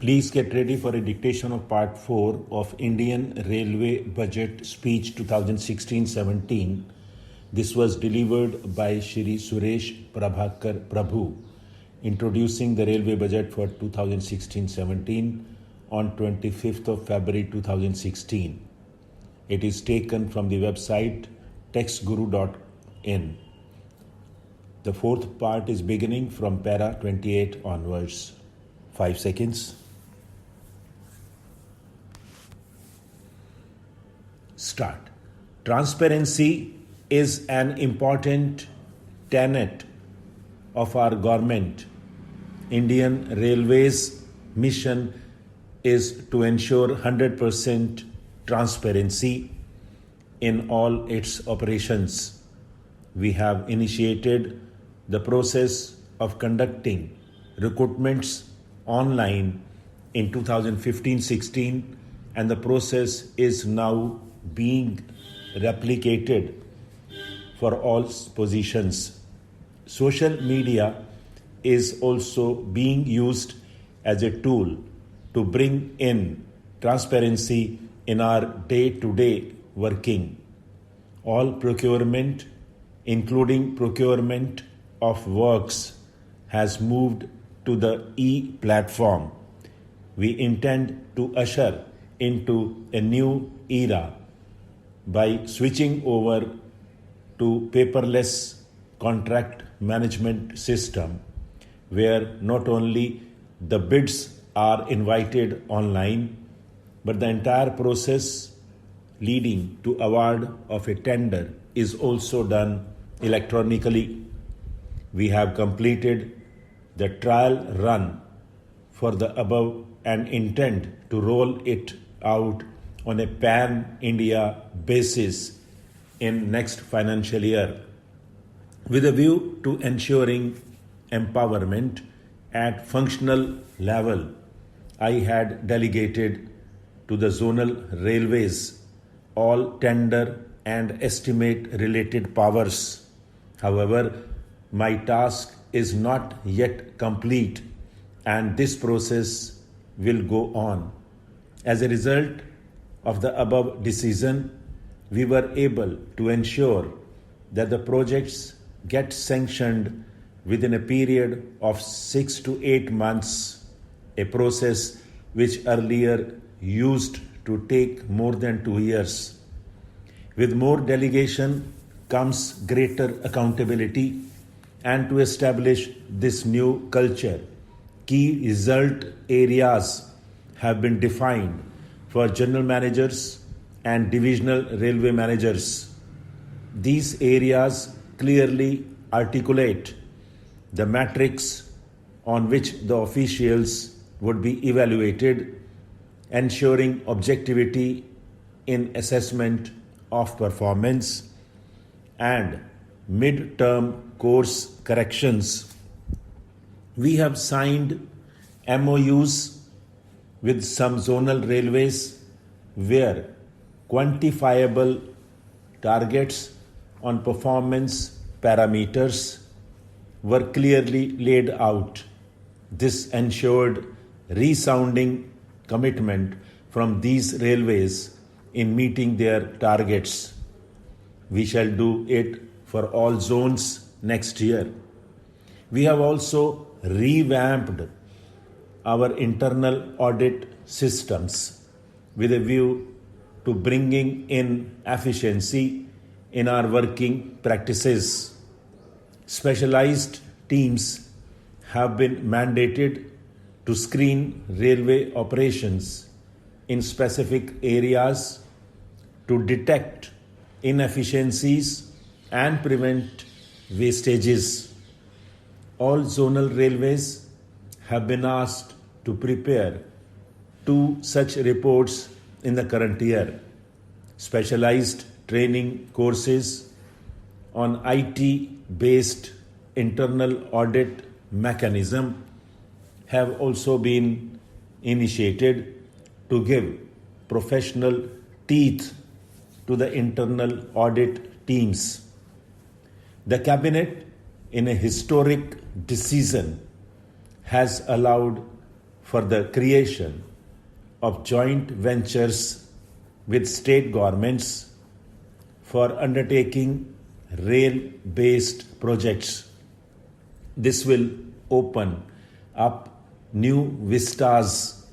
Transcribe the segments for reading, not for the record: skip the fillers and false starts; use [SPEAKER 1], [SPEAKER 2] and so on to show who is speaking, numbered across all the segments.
[SPEAKER 1] Please get ready for a dictation of Part 4 of Indian Railway Budget Speech 2016-17. This was delivered by Shri Suresh Prabhakar Prabhu, introducing the Railway Budget for 2016-17 on 25th of February 2016. It is taken from the website textguru.in. The fourth part is beginning from para 28 onwards. 5 seconds. Start. Transparency is an important tenet of our government. Indian Railways mission is to ensure 100% transparency in all its operations. We have initiated the process of conducting recruitments online in 2015-16, and the process is now being replicated for all positions. Social media is also being used as a tool to bring in transparency in our day-to-day working. All procurement, including procurement of works, has moved to the e-platform. We intend to usher into a new era by switching over to paperless contract management system, where not only the bids are invited online, but the entire process leading to award of a tender is also done electronically. We have completed the trial run for the above and intend to roll it out on a pan-India basis in next financial year. With a view to ensuring empowerment at functional level, I had delegated to the zonal railways all tender and estimate related powers. However, my task is not yet complete, and this process will go on. As a result of the above decision, we were able to ensure that the projects get sanctioned within a period of 6 to 8 months, a process which earlier used to take more than 2 years. With more delegation comes greater accountability, and to establish this new culture, key result areas have been defined for general managers and divisional railway managers. These areas clearly articulate the metrics on which the officials would be evaluated, ensuring objectivity in assessment of performance and mid-term course corrections. We have signed MOUs with some zonal railways where quantifiable targets on performance parameters were clearly laid out. This ensured resounding commitment from these railways in meeting their targets. We shall do it for all zones next year. We have also revamped our internal audit systems with a view to bringing in efficiency in our working practices. Specialized teams have been mandated to screen railway operations in specific areas to detect inefficiencies and prevent wastages. All zonal railways have been asked to prepare 2 such reports in the current year. Specialized training courses on IT-based internal audit mechanism have also been initiated to give professional teeth to the internal audit teams. The Cabinet, in a historic decision, has allowed for the creation of joint ventures with state governments for undertaking rail-based projects. This will open up new vistas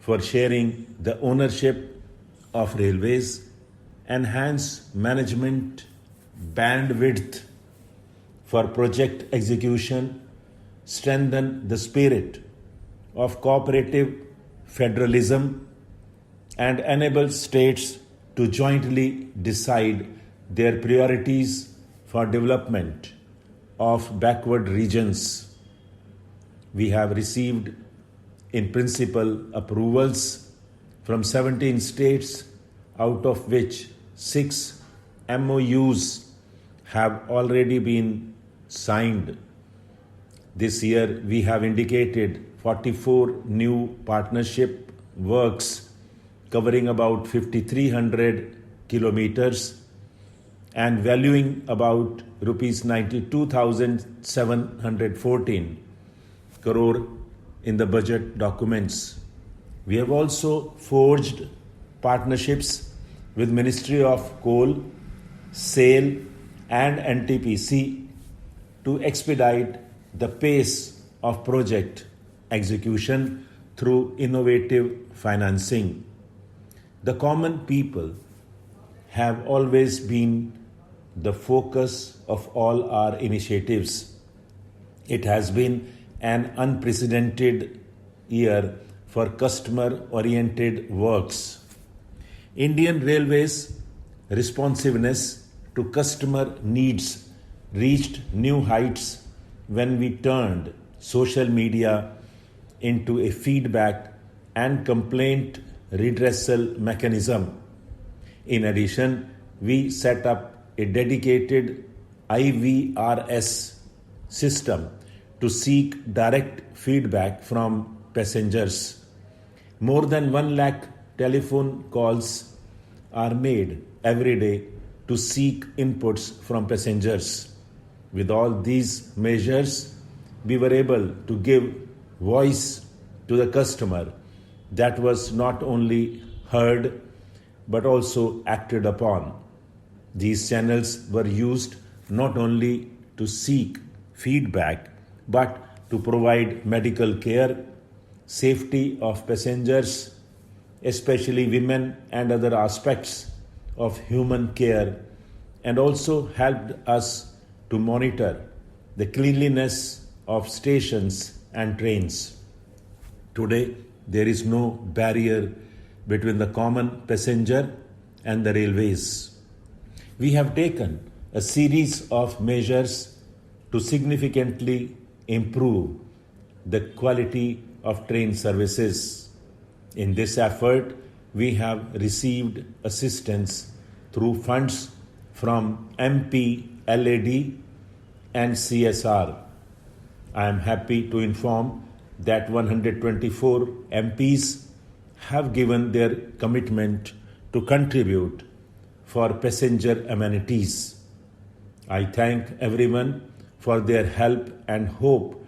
[SPEAKER 1] for sharing the ownership of railways, enhance management bandwidth for project execution, strengthen the spirit of cooperative federalism, and enable states to jointly decide their priorities for development of backward regions. We have received in principle approvals from 17 states, out of which 6 MOUs have already been signed. This year we have indicated 44 new partnership works covering about 5,300 kilometers and valuing about rupees 92,714 crore in the budget documents. We have also forged partnerships with Ministry of Coal, SAIL and NTPC to expedite the pace of project execution through innovative financing. The common people have always been the focus of all our initiatives. It has been an unprecedented year for customer-oriented works. Indian Railways' responsiveness to customer needs reached new heights when we turned social media into a feedback and complaint redressal mechanism. In addition, we set up a dedicated IVRS system to seek direct feedback from passengers. More than 1 lakh telephone calls are made every day to seek inputs from passengers. With all these measures, we were able to give voice to the customer that was not only heard but also acted upon. These channels were used not only to seek feedback but to provide medical care, safety of passengers, especially women, and other aspects of human care, and also helped us to monitor the cleanliness of stations and trains. Today, there is no barrier between the common passenger and the railways. We have taken a series of measures to significantly improve the quality of train services. In this effort, we have received assistance through funds from MP, LAD and CSR. I am happy to inform that 124 MPs have given their commitment to contribute for passenger amenities. I thank everyone for their help and hope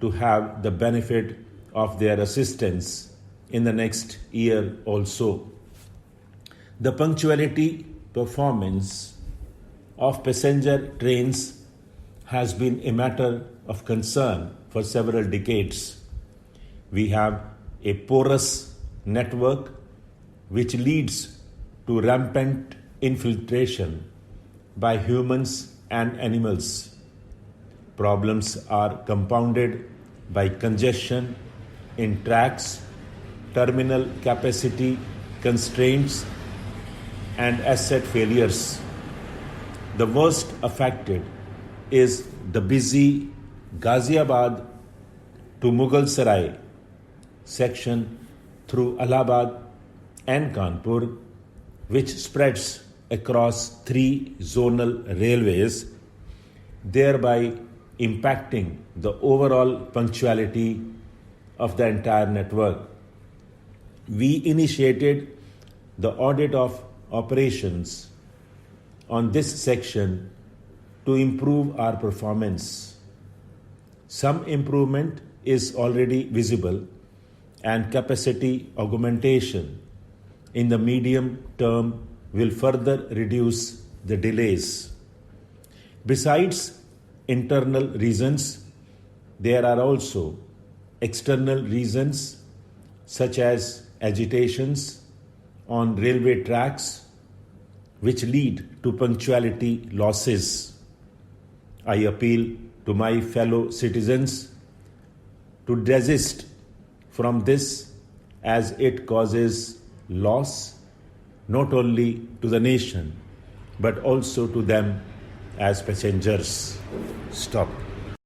[SPEAKER 1] to have the benefit of their assistance in the next year also. The punctuality performance of passenger trains has been a matter of concern for several decades. We have a porous network which leads to rampant infiltration by humans and animals. Problems are compounded by congestion in tracks, terminal capacity constraints, and asset failures. The worst affected is the busy Ghaziabad to Mughal Sarai section through Allahabad and Kanpur, which spreads across 3 zonal railways, thereby impacting the overall punctuality of the entire network. We initiated the audit of operations on this section to improve our performance. Some improvement is already visible, and capacity augmentation in the medium term will further reduce the delays. Besides internal reasons, there are also external reasons such as agitations on railway tracks which lead to punctuality losses. I appeal to my fellow citizens to desist from this as it causes loss not only to the nation but also to them as passengers. Stop.